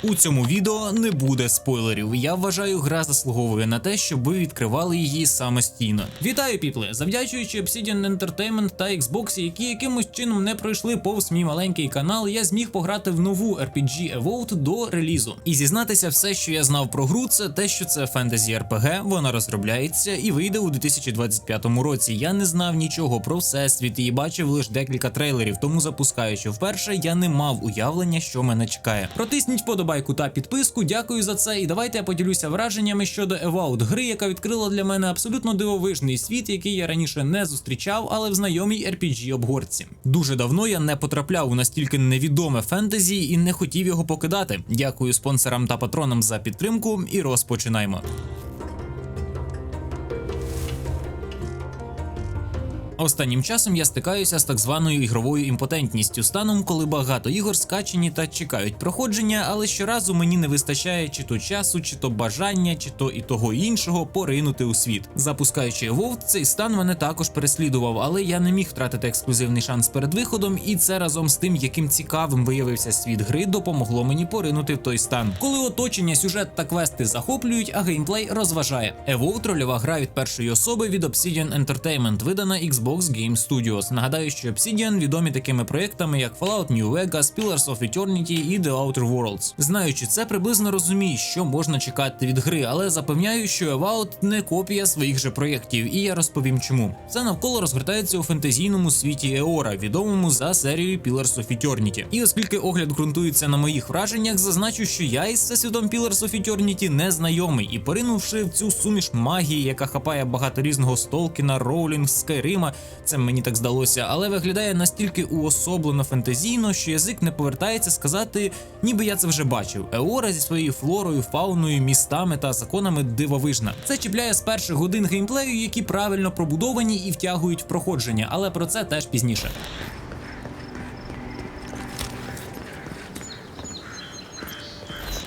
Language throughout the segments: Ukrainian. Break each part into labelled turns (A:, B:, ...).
A: У цьому відео не буде спойлерів. Я вважаю, гра заслуговує на те, щоб ви відкривали її самостійно. Вітаю, піпли! Завдячуючи Obsidian Entertainment та Xbox, які якимось чином не пройшли повз мій маленький канал, я зміг пограти в нову RPG Evolved до релізу. І зізнатися, все, що я знав про гру, це те, що це фентезі RPG, вона розробляється і вийде у 2025 році. Я не знав нічого про всесвіт і бачив лише декілька трейлерів, тому запускаючи вперше, я не мав уявлення, що мене чекає. Протисніть подобайку та підписку, дякую за це, і давайте я поділюся враженнями щодо Evolved, гри, яка відкрила для мене абсолютно дивовижний світ, який я раніше не зустрічав, але в знайомій RPG-обгортці. Дуже давно я не потрапляв у настільки невідоме фентезі і не хотів його покидати. Дякую спонсорам та патронам за підтримку і розпочинаємо. Останнім часом я стикаюся з так званою ігровою імпотентністю, станом, коли багато ігор скачені та чекають проходження, але щоразу мені не вистачає чи то часу, чи то бажання, чи то і того іншого поринути у світ. Запускаючи Evolved, цей стан мене також переслідував, але я не міг втратити ексклюзивний шанс перед виходом, і це разом з тим, яким цікавим виявився світ гри, допомогло мені поринути в той стан. Коли оточення, сюжет та квести захоплюють, а геймплей розважає. Evolved – рольова гра від першої особи від Obsidian Entertainment, видана Xbox Game Studios. Нагадаю, що Obsidian відомі такими проєктами, як Fallout New Vegas, Pillars of Eternity і The Outer Worlds. Знаючи це, приблизно розумію, що можна чекати від гри, але запевняю, що Evolved не копія своїх же проєктів, і я розповім чому. Це навколо розгортається у фентезійному світі Еора, відомому за серією Pillars of Eternity. І оскільки огляд ґрунтується на моїх враженнях, зазначу, що я із всесвітом Pillars of Eternity не знайомий, і поринувши в цю суміш магії, яка хапає багато різного з Толкіна, Роулінг, Скайрима, це мені так здалося, але виглядає настільки уособлено фентезійно, що язик не повертається сказати, ніби я це вже бачив. Еора зі своєю флорою, фауною, містами та законами дивовижна. Це чіпляє з перших годин геймплею, які правильно пробудовані і втягують в проходження, але про це теж пізніше.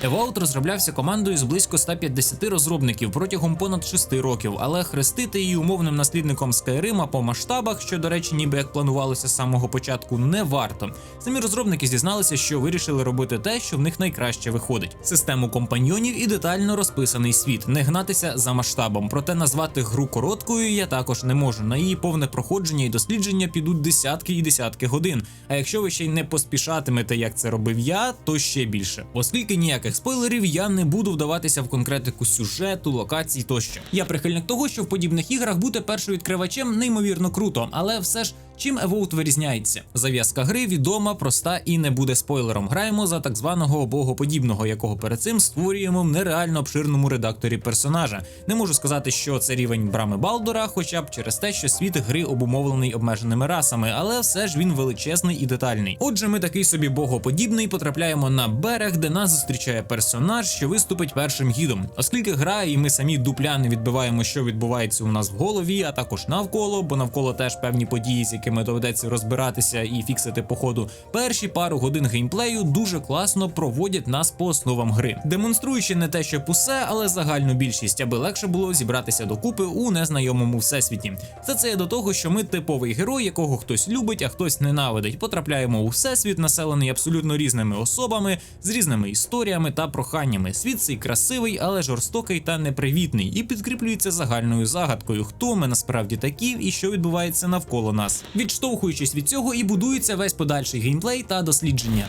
A: Evolved розроблявся командою з близько 150 розробників протягом понад 6 років, але хрестити її умовним наслідником Скайрима по масштабах, що, до речі, ніби як планувалося з самого початку, не варто. Самі розробники зізналися, що вирішили робити те, що в них найкраще виходить. Систему компаньйонів і детально розписаний світ, не гнатися за масштабом. Проте назвати гру короткою я також не можу. На її повне проходження і дослідження підуть десятки і десятки годин. А якщо ви ще й не поспішатимете, як це робив я, то ще більше. Оскільки ніяких спойлерів, я не буду вдаватися в конкретику сюжету, локацій тощо. Я прихильник того, що в подібних іграх бути першовідкривачем неймовірно круто, але все ж чим Evolved вирізняється? Зав'язка гри відома, проста і не буде спойлером. Граємо за так званого богоподібного, якого перед цим створюємо в нереально обширному редакторі персонажа. Не можу сказати, що це рівень Брами Балдора, хоча б через те, що світ гри обумовлений обмеженими расами, але все ж він величезний і детальний. Отже, ми такий собі богоподібний потрапляємо на берег, де нас зустрічає персонаж, що виступить першим гідом. Оскільки гра і ми самі дупля не відбиваємо, що відбувається у нас в голові, а також навколо, бо навколо теж певні події, з якими доведеться розбиратися і фіксити по ходу, перші пару годин геймплею дуже класно проводять нас по основам гри, демонструючи не те, щоб усе, але загальну більшість, аби легше було зібратися докупи у незнайомому всесвіті. Все це є до того, що ми типовий герой, якого хтось любить, а хтось ненавидить. Потрапляємо у всесвіт, населений абсолютно різними особами, з різними історіями та проханнями. Світ цей красивий, але жорстокий та непривітний, і підкріплюється загальною загадкою, хто ми насправді такі і що відбувається навколо нас. Відштовхуючись від цього, і будується весь подальший геймплей та дослідження.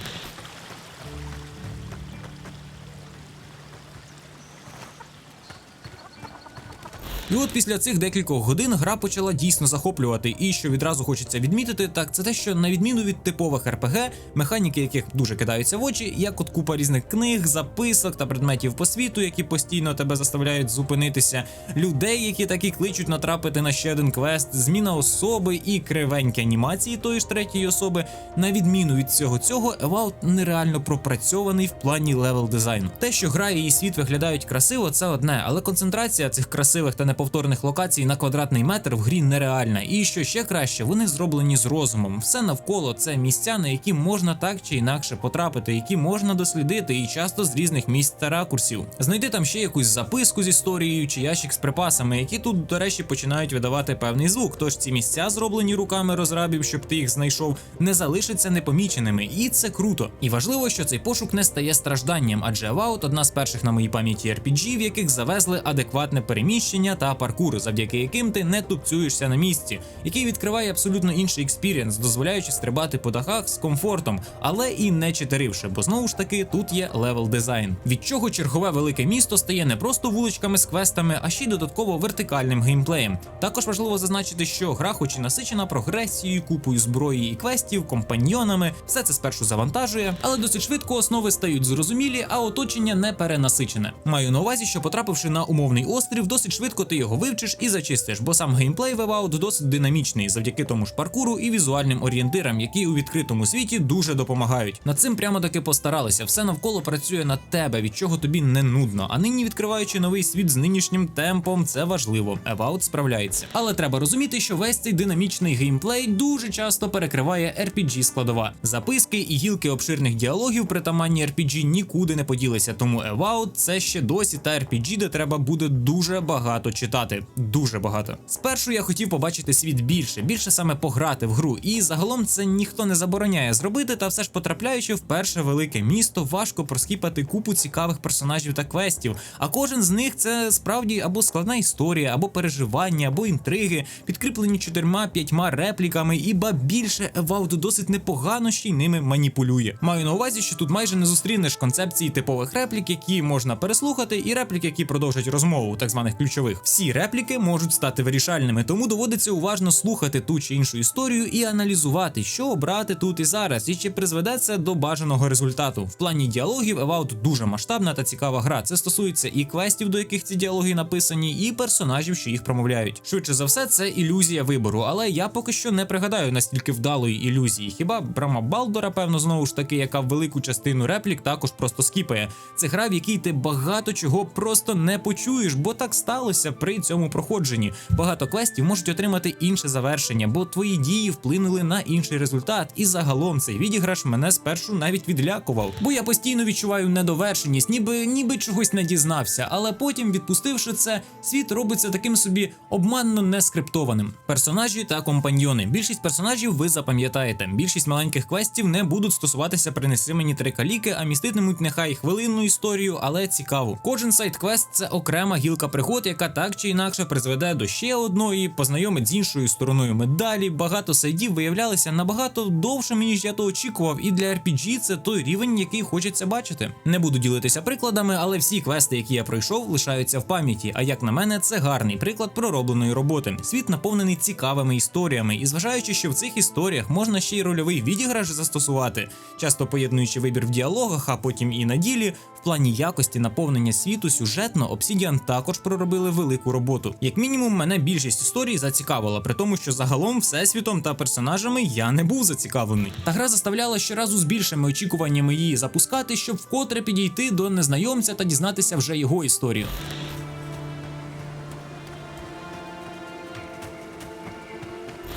A: І от після цих декількох годин гра почала дійсно захоплювати, і що відразу хочеться відмітити, так це те, що на відміну від типових RPG, механіки яких дуже кидаються в очі, як от купа різних книг, записок та предметів по світу, які постійно тебе заставляють зупинитися, людей, які таки кличуть натрапити на ще один квест, зміна особи і кривенькі анімації тої ж третьої особи, на відміну від всього цього, Evolved нереально пропрацьований в плані левел дизайну. Те, що гра і її світ виглядають красиво, це одне, але концентрація цих красивих та повторних локацій на квадратний метр в грі нереальна. І що ще краще, вони зроблені з розумом. Все навколо це місця, на які можна так чи інакше потрапити, які можна дослідити, і часто з різних місць та ракурсів. Знайди там ще якусь записку з історією чи ящик з припасами, які тут, до речі, починають видавати певний звук. Тож ці місця, зроблені руками розрабів, щоб ти їх знайшов, не залишаться непоміченими. І це круто. І важливо, що цей пошук не стає стражданням, адже Avowed – одна з перших на моїй пам'яті RPG, в яких завезли адекватне переміщення та паркур, завдяки яким ти не тупцюєшся на місці, який відкриває абсолютно інший експірієнс, дозволяючи стрибати по дахах з комфортом, але і не читеривши, бо знову ж таки тут є левел дизайн. Від чого чергове велике місто стає не просто вуличками з квестами, а ще й додатково вертикальним геймплеєм. Також важливо зазначити, що гра хоч і насичена прогресією, купою зброї і квестів, компаньйонами, все це спершу завантажує, але досить швидко основи стають зрозумілі, а оточення не перенасичене. Маю на увазі, що потрапивши на умовний острів, досить швидко ти його вивчиш і зачистиш, бо сам геймплей в Avowed досить динамічний, завдяки тому ж паркуру і візуальним орієнтирам, які у відкритому світі дуже допомагають. Над цим прямо таки постаралися, все навколо працює на тебе, від чого тобі не нудно, а нині відкриваючи новий світ з нинішнім темпом, це важливо. Avowed справляється. Але треба розуміти, що весь цей динамічний геймплей дуже часто перекриває RPG складова. Записки і гілки обширних діалогів притаманні RPG нікуди не поділися, тому Avowed – це ще досі та RPG, де треба буде дуже багато читати. Дуже багато. Спершу я хотів побачити світ більше саме пограти в гру, і загалом це ніхто не забороняє зробити, та все ж потрапляючи в перше велике місто, важко проскіпати купу цікавих персонажів та квестів, а кожен з них це справді або складна історія, або переживання, або інтриги, підкріплені 4-5 репліками, і ба більше Avowed досить непогано ще й ними маніпулює. Маю на увазі, що тут майже не зустрінеш концепції типових реплік, які можна переслухати, і реплік, які продовжать розмову, так званих ключових. Всі репліки можуть стати вирішальними, тому доводиться уважно слухати ту чи іншу історію і аналізувати, що обрати тут і зараз, і чи призведе це до бажаного результату. В плані діалогів Avowed дуже масштабна та цікава гра. Це стосується і квестів, до яких ці діалоги написані, і персонажів, що їх промовляють. Швидше за все, це ілюзія вибору, але я поки що не пригадаю настільки вдалої ілюзії. Хіба брама Балдора, певно, знову ж таки, яка велику частину реплік також просто скіпає. Це гра, в якій ти багато чого просто не почуєш, бо так сталося при цьому проходженні. Багато квестів можуть отримати інше завершення, бо твої дії вплинули на інший результат. І загалом цей відіграш мене спершу навіть відлякував, бо я постійно відчуваю недовершеність, ніби чогось не дізнався, але потім, відпустивши це, світ робиться таким собі обманно нескриптованим. Персонажі та компаньйони. Більшість персонажів ви запам'ятаєте. Більшість маленьких квестів не будуть стосуватися принеси мені 3 каліки, а міститимуть нехай хвилинну історію, але цікаву. Кожен сайт-квест – це окрема гілка пригод, яка так чи інакше призведе до ще одної, познайомить з іншою стороною медалі. Багато сайдів виявлялися набагато довшими, ніж я то очікував, і для RPG це той рівень, який хочеться бачити. Не буду ділитися прикладами, але всі квести, які я пройшов, лишаються в пам'яті, а як на мене, це гарний приклад проробленої роботи. Світ наповнений цікавими історіями, і зважаючи, що в цих історіях можна ще й рольовий відіграш застосувати, часто поєднуючи вибір в діалогах, а потім і на ділі, в плані якості наповнення світу сюжетно Obsidian також проробили велику роботу. Як мінімум, мене більшість історій зацікавила, при тому, що загалом всесвітом та персонажами я не був зацікавлений. Та гра заставляла щоразу з більшими очікуваннями її запускати, щоб вкотре підійти до незнайомця та дізнатися вже його історію.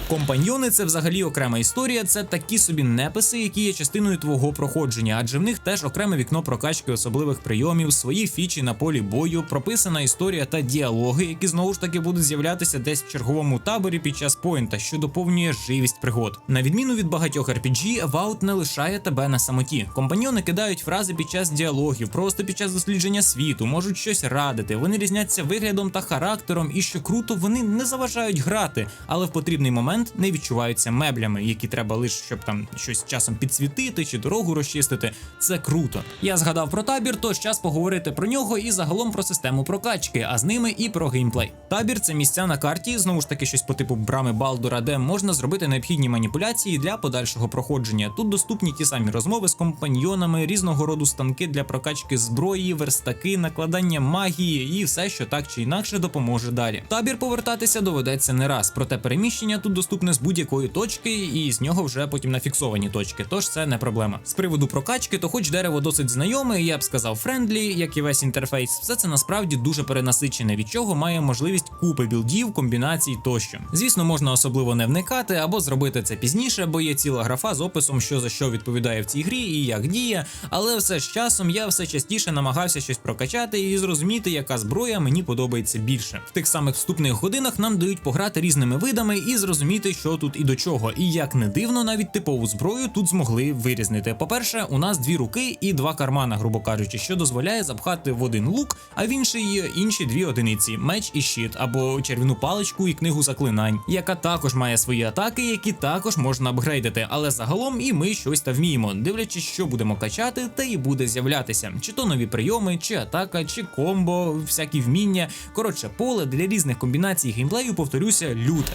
A: Компаньйони – це взагалі окрема історія, це такі собі неписи, які є частиною твого проходження, адже в них теж окреме вікно прокачки особливих прийомів, свої фічі на полі бою, прописана історія та діалоги, які знову ж таки будуть з'являтися десь в черговому таборі під час поінта, що доповнює живість пригод. На відміну від багатьох RPG, Avowed не лишає тебе на самоті. Компаньйони кидають фрази під час діалогів, просто під час дослідження світу, можуть щось радити, вони різняться виглядом та характером, і що круто, вони не заважають грати, але в потрібний момент не відчуваються меблями, які треба лише, щоб там щось часом підсвітити чи дорогу розчистити. Це круто. Я згадав про табір, тож час поговорити про нього і загалом про систему прокачки, а з ними і про геймплей. Табір – це місця на карті, знову ж таки щось по типу брами Балдора, де можна зробити необхідні маніпуляції для подальшого проходження. Тут доступні ті самі розмови з компаньйонами, різного роду станки для прокачки зброї, верстаки, накладання магії і все, що так чи інакше допоможе далі. Табір повертатися доведеться не раз, проте переміщення тут доступне з будь-якої точки, і з нього вже потім на фіксовані точки, тож це не проблема. З приводу прокачки, то хоч дерево досить знайоме, я б сказав френдлі, як і весь інтерфейс, все це насправді дуже перенасичене, від чого має можливість купи білдів, комбінацій тощо. Звісно, можна особливо не вникати або зробити це пізніше, бо є ціла графа з описом, що за що відповідає в цій грі і як діє, але все з часом я все частіше намагався щось прокачати і зрозуміти, яка зброя мені подобається більше. В тих самих вступних годинах нам дають пограти різними видами і зрозуміти, що тут і до чого. І як не дивно, навіть типову зброю тут змогли вирізнити. По-перше, у нас 2 руки і 2 кармана, грубо кажучи, що дозволяє запхати в один лук, а в інший інші 2 одиниці – меч і щит, або червону паличку і книгу заклинань, яка також має свої атаки, які також можна апгрейдити, але загалом і ми щось та вміємо, дивлячись, що будемо качати, та і буде з'являтися. Чи то нові прийоми, чи атака, чи комбо, всякі вміння. Коротше, поле для різних комбінацій геймплею, повторюся, люте.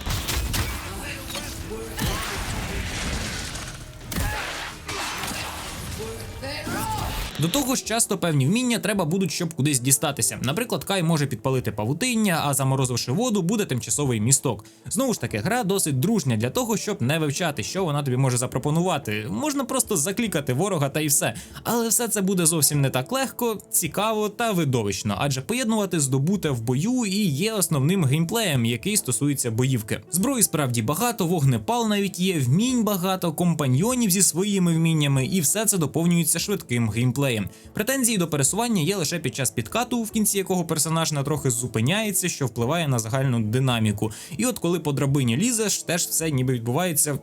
A: До того ж, часто певні вміння треба будуть, щоб кудись дістатися. Наприклад, Кай може підпалити павутиння, а заморозивши воду, буде тимчасовий місток. Знову ж таки, гра досить дружня для того, щоб не вивчати, що вона тобі може запропонувати. Можна просто заклікати ворога та і все. Але все це буде зовсім не так легко, цікаво та видовищно, адже поєднувати здобуте в бою і є основним геймплеєм, який стосується боївки. Зброї справді багато, вогнепал навіть є, вмінь багато, компаньйонів зі своїми вміннями, і все це доповнюється швидким геймплеєм. Претензії до пересування є лише під час підкату, в кінці якого персонаж на трохи зупиняється, що впливає на загальну динаміку. І от коли по драбині лізеш, теж все ніби відбувається,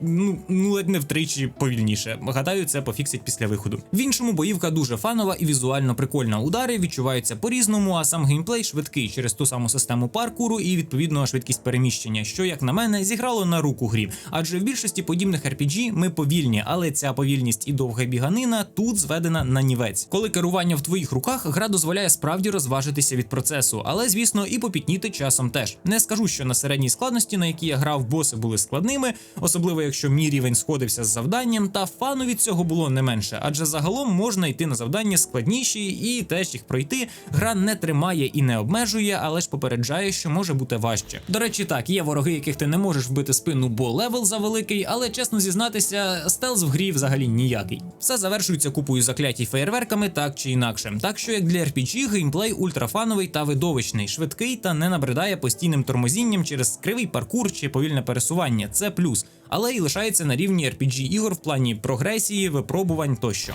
A: ледь не втричі повільніше. Гадаю, це пофіксять після виходу. В іншому боївка дуже фанова і візуально прикольна. Удари відчуваються по-різному, а сам геймплей швидкий через ту саму систему паркуру і відповідно швидкість переміщення, що, як на мене, зіграло на руку грі. Адже в більшості подібних RPG ми повільні, але ця повільність і довга біганина тут зведена на нівець. Коли керування в твоїх руках, гра дозволяє справді розважитися від процесу, але, звісно, і попітніти часом теж. Не скажу, що на середній складності, на якій я грав, боси були складними, особливо якщо мій рівень сходився з завданням, та фану від цього було не менше, адже загалом можна йти на завдання складніші і теж їх пройти. Гра не тримає і не обмежує, але ж попереджає, що може бути важче. До речі, так, є вороги, яких ти не можеш вбити спину, бо левел завеликий, але, чесно зізнатися, стелс в грі взагалі ніякий. Все завершується купою заклять і феєрверками, так чи інакше. Так що, як для RPG, геймплей ультрафановий та видовищний, швидкий та не набридає постійним тормозінням через кривий паркур чи повільне пересування. Це плюс. Але і лишається на рівні RPG ігор в плані прогресії, випробувань тощо.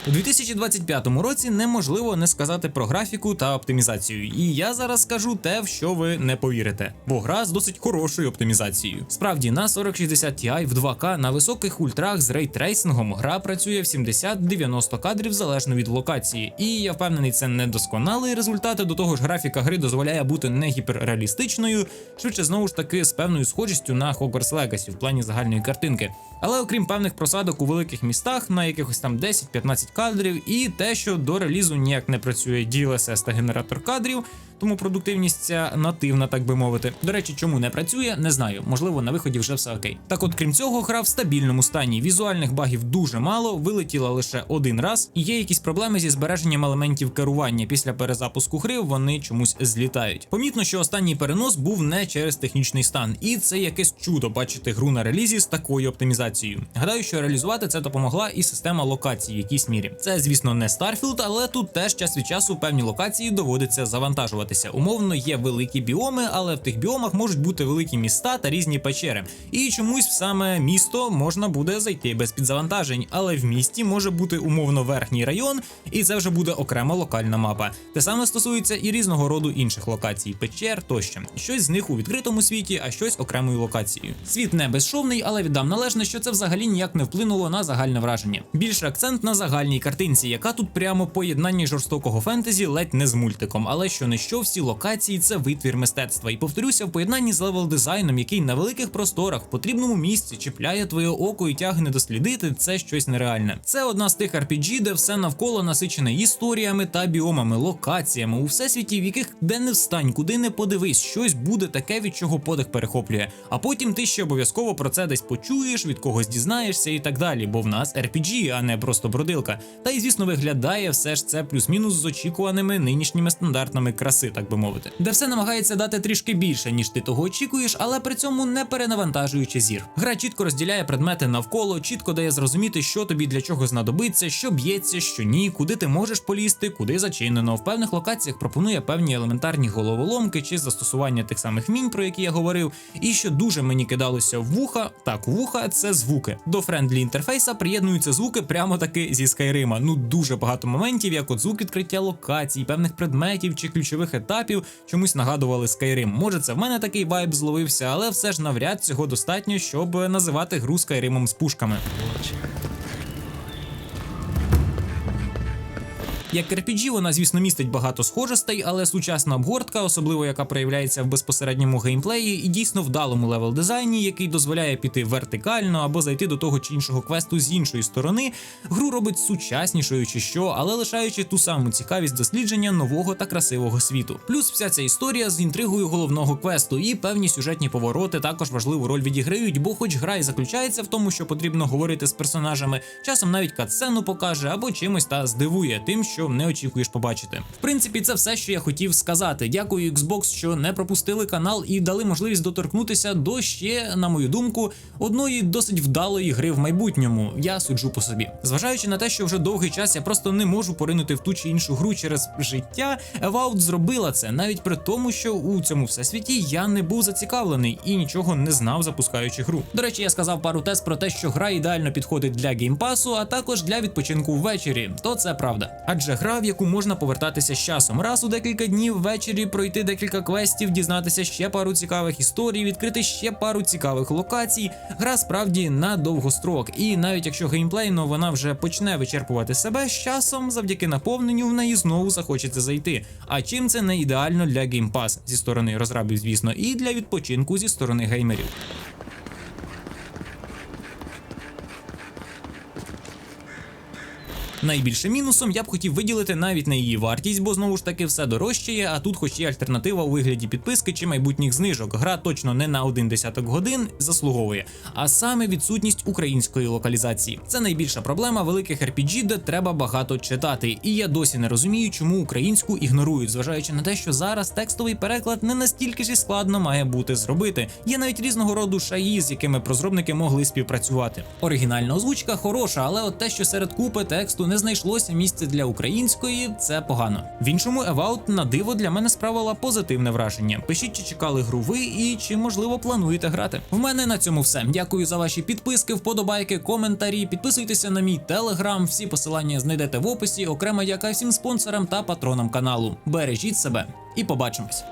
A: У 2025 році неможливо не сказати про графіку та оптимізацію. І я зараз скажу те, в що ви не повірите. Бо гра з досить хорошою оптимізацією. Справді, на 4060 Ti в 2К на високих ультрах з рейтрейсингом гра працює в 70-90 кадрів залежно від локації. І я впевнений, це не досконалий результат, до того ж графіка гри дозволяє бути не гіперреалістичною, швидше знову ж таки з певною схожістю на Hogwarts Legacy в плані загальної картинки. Але окрім певних просадок у великих містах на якихось там 10-15 кадрів і те, що до релізу ніяк не працює DLSS та генератор кадрів, тому продуктивність ця нативна, так би мовити. До речі, чому не працює, не знаю, можливо на виході вже все окей. Так от, крім цього, гра в стабільному стані, візуальних багів дуже мало, вилетіла лише один раз, і є якісь проблеми зі збереженням елементів керування, після перезапуску гри вони чомусь злітають. Помітно, що останній перенос був не через технічний стан, і це якесь чудо бачити гру на релізі з такою оптимізацією. Гадаю, що реалізувати це допомогла і система локацій в якійсь мірі. Це, звісно, не Starfield, але тут теж час від часу певні локації доводиться завантажувати. Умовно є великі біоми, але в тих біомах можуть бути великі міста та різні печери. І чомусь в саме місто можна буде зайти без підзавантажень, але в місті може бути умовно верхній район, і це вже буде окрема локальна мапа. Те саме стосується і різного роду інших локацій, печер тощо. Щось з них у відкритому світі, а щось окремою локацією. Світ не безшовний, але віддам належне, що це взагалі ніяк не вплинуло на загальне враження. Більше акцент на загальній картинці, яка тут прямо поєднання жорстокого фентезі ледь не з мультиком, але що не що, всі локації – це витвір мистецтва. І повторюся, в поєднанні з левел-дизайном, який на великих просторах, в потрібному місці чіпляє твоє око і тягне дослідити, це щось нереальне. Це одна з тих RPG, де все навколо насичене історіями та біомами, локаціями, у всесвіті, в яких де не встань, куди не подивись, щось буде таке, від чого подих перехоплює. А потім ти ще обов'язково про це десь почуєш, від когось дізнаєшся і так далі, бо в нас RPG, а не просто бродилка. Та й, звісно, виглядає все ж це плюс-мінус з очікуваними нинішніми стандартами краси, так би мовити. Де все намагається дати трішки більше, ніж ти того очікуєш, але при цьому не перенавантажуючи зір. Гра чітко розділяє предмети навколо, чітко дає зрозуміти, що тобі для чого знадобиться, що б'ється, що ні, куди ти можеш полізти, куди зачинено. В певних локаціях пропонує певні елементарні головоломки чи застосування тих самих мінь, про які я говорив. І що дуже мені кидалося в вуха, так, вуха – це звуки. До френдлі інтерфейса приєднуються звуки прямо таки зі Скайрима. Ну, дуже багато моментів, як от звук відкриття локацій, певних предметів чи ключових етапів чомусь нагадували Skyrim. Може, це в мене такий вайб зловився, але все ж навряд цього достатньо, щоб називати гру Skyrim'ом з пушками. Як RPG вона, звісно, містить багато схожостей, але сучасна обгортка, особливо яка проявляється в безпосередньому геймплеї і дійсно вдалому левел-дизайні, який дозволяє піти вертикально або зайти до того чи іншого квесту з іншої сторони, гру робить сучаснішою чи що, але лишаючи ту саму цікавість дослідження нового та красивого світу. Плюс вся ця історія з інтригою головного квесту і певні сюжетні повороти також важливу роль відіграють, бо хоч гра і заключається в тому, що потрібно говорити з персонажами, часом навіть катсцену покаже або чимось та здивує тим, що не очікуєш побачити. В принципі, це все, що я хотів сказати. Дякую Xbox, що не пропустили канал і дали можливість доторкнутися до ще, на мою думку, одної досить вдалої гри в майбутньому. Я суджу по собі. Зважаючи на те, що вже довгий час я просто не можу поринути в ту чи іншу гру через життя, Avowed зробила це, навіть при тому, що у цьому всесвіті я не був зацікавлений і нічого не знав, запускаючи гру. До речі, я сказав пару тез про те, що гра ідеально підходить для геймпасу, а також для відпочинку ввечері. То це правда. Адже гра, в яку можна повертатися з часом. Раз у декілька днів ввечері пройти декілька квестів, дізнатися ще пару цікавих історій, відкрити ще пару цікавих локацій. Гра справді на довгострок. І навіть якщо геймплейно вона вже почне вичерпувати себе, з часом, завдяки наповненню, в неї знову захочеться зайти. А чим це не ідеально для геймпас зі сторони розрабів, звісно, і для відпочинку зі сторони геймерів. Найбільшим мінусом я б хотів виділити навіть не її вартість, бо знову ж таки все дорожчає, а тут хоч є альтернатива у вигляді підписки чи майбутніх знижок. Гра точно не на 0,1 годин заслуговує, а саме відсутність української локалізації. Це найбільша проблема великих RPG, де треба багато читати. І я досі не розумію, чому українську ігнорують, зважаючи на те, що зараз текстовий переклад не настільки ж і складно має бути зробити. Є навіть різного роду шаї, з якими розробники могли співпрацювати. Оригінальна озвучка хороша, але от те, що серед купи тексту не знайшлося місця для української, це погано. В іншому, Avowed на диво для мене справила позитивне враження. Пишіть, чи чекали гру ви і чи, можливо, плануєте грати. В мене на цьому все. Дякую за ваші підписки, вподобайки, коментарі. Підписуйтеся на мій телеграм, всі посилання знайдете в описі, окремо дяка всім спонсорам та патронам каналу. Бережіть себе і побачимось.